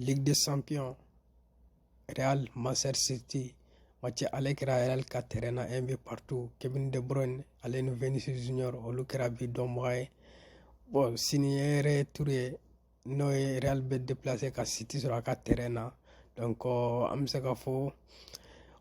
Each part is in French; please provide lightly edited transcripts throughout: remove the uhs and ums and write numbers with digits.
Ligue des Champions, Real, Manchester City, match aller kɛra Real ka terrain na un but partout. Kevin De Bruyne ale ni Vinicius Junior olu kɛra bi dɔnbaga ye. Bon sini yɛrɛ tour ye n'o ye Real bɛ déplacer ka City sɔrɔ a ka terrain na. Donc an bɛ se ka fɔ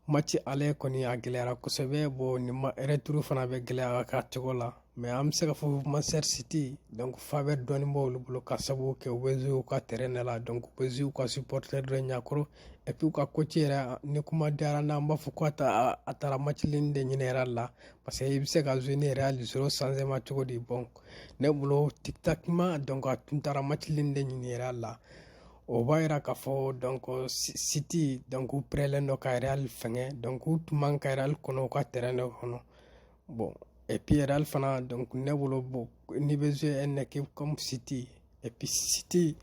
match aller kɔni a gɛlɛyara kosɛbɛ. Bon ni retour fana bɛ gɛlɛya a ka cogo la. Mais an bɛ se ka fɔ Manchester City donc faveur dɔɔni bɛ olu bolo ka sababu kɛ u bɛ jouer u ka terrain de la. Donc u bɛ jouer u ka supporter dɔ ɲɛkɔrɔ. Et puis u ka coach yɛrɛ ni kuma diyara n'a b'a fɔ ko a taara match nin de ɲini Real la. Parce que i bɛ se ka jouer ni Real 0 changement cogo di. Bon ne bolo tactiquement donc a tun taara match nin de ɲini Real la. O b'a yira k'a fɔ donc City donc u prêtlen dɔ ka Real fɛngɛ. Donc u tun man ka Real kɔnɔ u ka terrain de kɔnɔ. Bon et puis Real fana donc ne bolo bon ni bɛ jouer une équipe comme City et puis City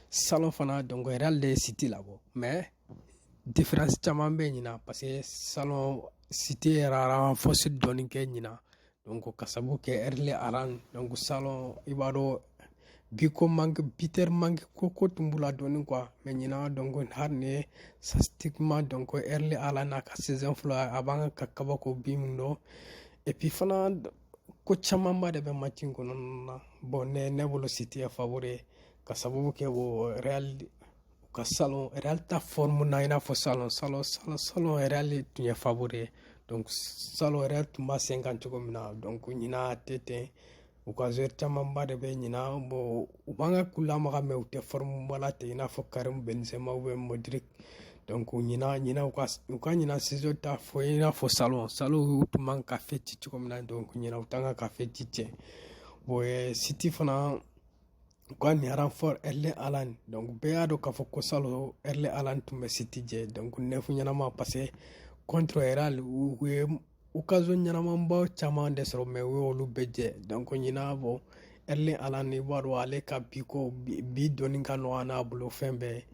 salon fana donc Real de City la bɔ. Mais différence caman bɛ ɲina parce que salon City yɛrɛ renforce dɔɔni kɛ ɲina. Donc ka sababu kɛ Erling Haaland donc salon i b'a dɔn Peter manque ko tun b'u la dɔɔni quoi. Mais ɲina donc hali ni statistiquement donc Erling Haaland n'a ka saison fɔlɔ a b'an ka kabako bi min dɔn. Et puis fana ko camanba de bɛ match in kɔnɔna na. Bon ne bolo City ye favori ka sababu kɛ o Real ka salon Real ta forme na i n'a fɔ salon Real tun ye favori ye. Donc salon Real tun b'a sen kan cogo min na. Donc ɲina tɛ ten. U ka joueur camanba de bɛ ɲina. Bon u b'an ka k'u lamaga mais u tɛ forme ba la ten i n'a fɔ Karim Benzema ou bien Modric. Donc ɲina u ka ɲina saison ta fɔ i n'a fɔ salon u tun man ka fɛ ci cogo min na. Donc ɲina u t'an ka fɛ ci cɛ. Bon City fana u ka nin renfort Erling Haaland donc bɛɛ y'a dɔn k'a fɔ ko salon Erling Haaland tun bɛ City jɛ. Donc neuf ɲɛnama parce que contre Real u ye occasion ɲɛnamaba caman de sɔrɔ mais u y'olu bɛɛ jɛ. Donc ɲina bon Erling Haaland i b'a dɔn ale ka bi dɔɔni ka nɔgɔ n'a bolo fɛn bɛɛ.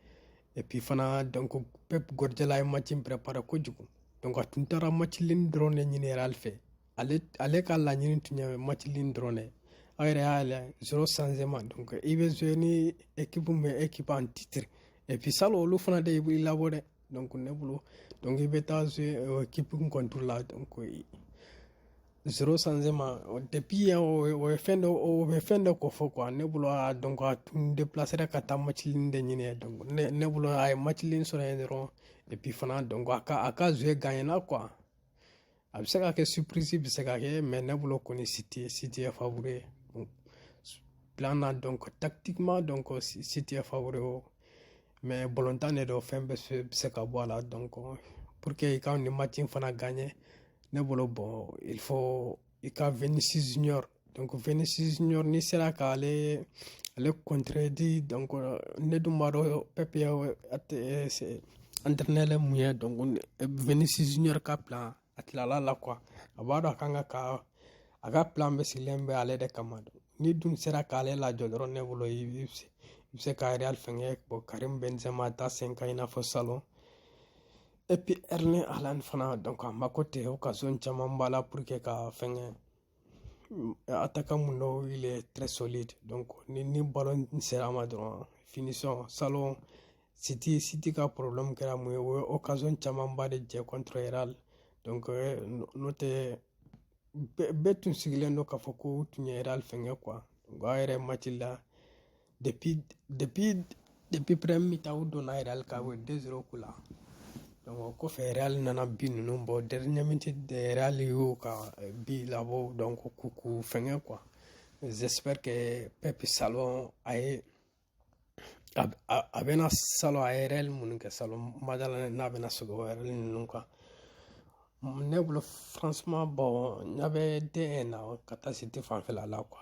Et puis fana donc Pep Guardiola ye match in préparé kojugu. Donc a tun taara match nin dɔrɔn de ɲini Real fɛ. Ale ka laɲini tun ye match nin dɔrɔn de. A yɛrɛ y'a lajɛ 0 changement donc i bɛ jouer ni équipe min équipe en titre. Et puis salon olu fana de i labɔ dɛ. Donc ne bolo donc i bɛ taa jouer équipe contre la donc 0 changement depuis o bɛ fɛn dɔ ko fɔ quoi. Ne bolo donc a tun déplacer ka taa match nin de ɲini. Donc ne bolo a ye match nin sɔrɔ yen dɔrɔn. Et puis fana donc a ka jouer gagné na quoi. A bɛ se ka kɛ surprise bɛ se ka kɛ mais ne bolo kɔni City ye favori. Plan na donc tactiquement donc City ye favori o. Mais ballontan de don fɛn bɛ se ka bɔ a la. Donc pour que i ka nin match in fana gagner ne bolo bon il faut i ka Vinicius Junior. Donc Vinicius Junior ni sera k'ale contredit donc ne dun b'a dɔn Pep ye entraîneur mun ye donc Vinicius Junior ka plan a tilala la quoi. A b'a dɔn a kan ka a ka plan bɛ sigilen bɛ ale de kama. Ni dun sera k'ale lajɔ dɔrɔn ne bolo i bɛ se ka Real fɛngɛ. Bon Karim Benzema ta sen kan i n'a fɔ salon. Et puis Erling Haaland fana donc a mako tɛ occasion caman b'a la pour que ka fɛngɛ. Attaquant mun don il est très solide. Donc ni ballon sera ma dɔrɔn finition salon City ka problème kɛra mun ye o ye occasion caman ba de jɛ contre Real. Donc n'o tɛ bɛɛ tun sigilen don k'a fɔ ko u tun ye Real fɛngɛ quoi. Donc a yɛrɛ match la depuis premier mi-temps u donna Real ka u ye 2-0 k'u la. Donc o kɔfɛ Real nana bi ninnu bɔ dernière minute de Real y'u ka bi labɔ donc k'u fɛngɛ quoi. J'espère que Pep salon a bɛna salon a ye Real minnu kɛ salon madala n'a bɛna sɔgɔ Real ninnu quoi. Ne bolo franchement bon ɲa bɛ D1 na ka taa City fanfɛla la quoi.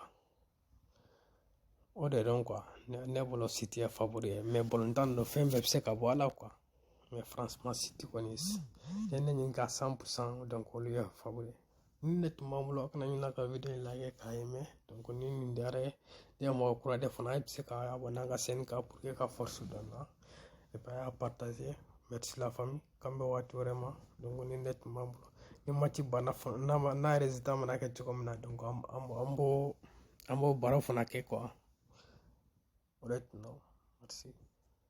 O de don quoi. Ne bolo City ye favori ye mais ballontan don fɛn bɛɛ bɛ se ka bɔ a la quoi. Mais franchement City kɔni ne ɲininka 100% donc olu ye favori. Ni ne tun b'an bolo a kana ɲinɛ ka video in like k'a aimé. Donc ni nin diyara ye ni ye mɔgɔ kura de fana i bɛ se ka abonner an ka chaîne kan pour que ka force dɔn na. Et puis a partager. Merci la famille. K'an bɛ waati wɛrɛ ma. Donc ni ne tun b'an bolo. Ni match banna n'a résultat mana kɛ cogo min na donc an b'o baara fana kɛ quoi. O de tun don. Merci.